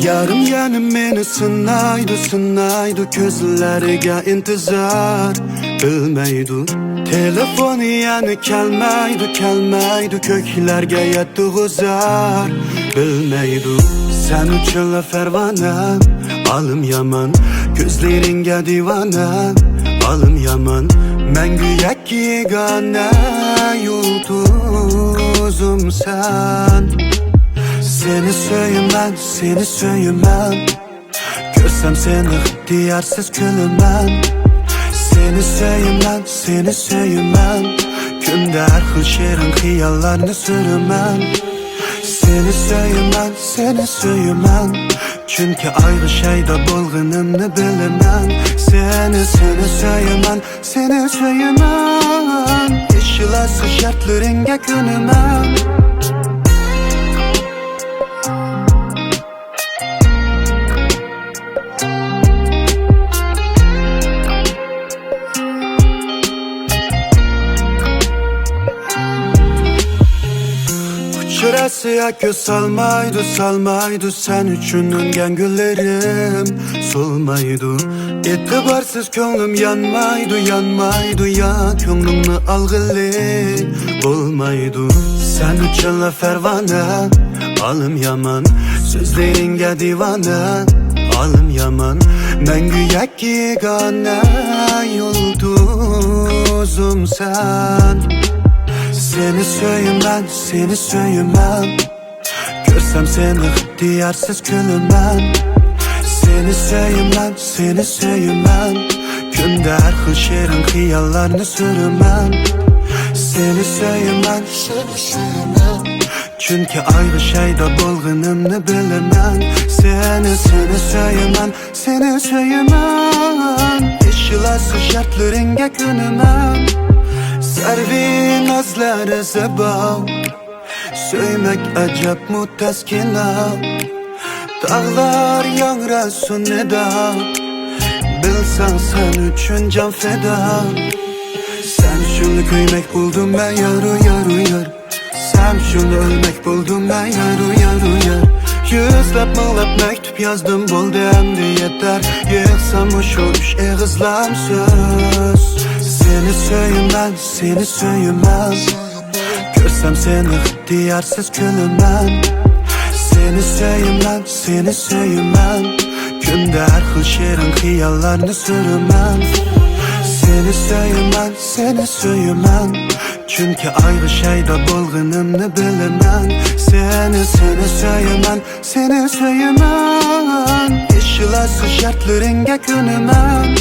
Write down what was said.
Yarım yanım meni sınaydı Közleriga intizar bilmeydu. Telefonu yani kelmeydu Köklerge yetdi zar bilmeydu. Sen uçunla fervana alım yaman, gözleringe divana alım yaman. Men güyek yegane yulduzum sen. Seni söylemem Görsem seni ihtiyarsiz külümem. Seni söylemem Günde her xil şirin hiyallarını sürümem. Seni söylemem Çünkü ayrı şeyde bolğunumnu bilemem. Seni söylemem İşilası şartlarınga könümem. Şurasıya göz salmaydı Sen üçün öngen güllerim solmaydı. İtibarsız könlüm yanmaydı ya könlümü algılı olmaydı. Sen üçünle fervana alım yaman, sözleringe divana alım yaman. Men güyek yegane yulduzum sen. Seni söylemem Görsem seni ihtiyarsiz külümem. Seni söylemem Günde her xil şirin hiyallarını sürümem. Seni söylemem Çünkü ayrı şeyde bolğunumnu bilemem. Seni söylemem İşilası şartlarınga könümem. Servi nazları zebab Söymek acep muteskina. Dağlar yangrasın neda. Bilsen sen üçün can feda. Sen şunu kıymek buldum ben yar. Sen şunu ölmek buldum ben yar. Yüzlep mığlap mektup yazdım buldu hem de yeter. Yığsam şu üç ağızlam söz. Seni söylemem Görsem seni ihtiyarsiz külümem. Seni söylemem Günde her xil şirin hiyallarını sürümem. Seni söylemem Çünkü ayrı şeyde bolğunumnu bilemem. Seni söylemem İşilası şartlarınga könümem.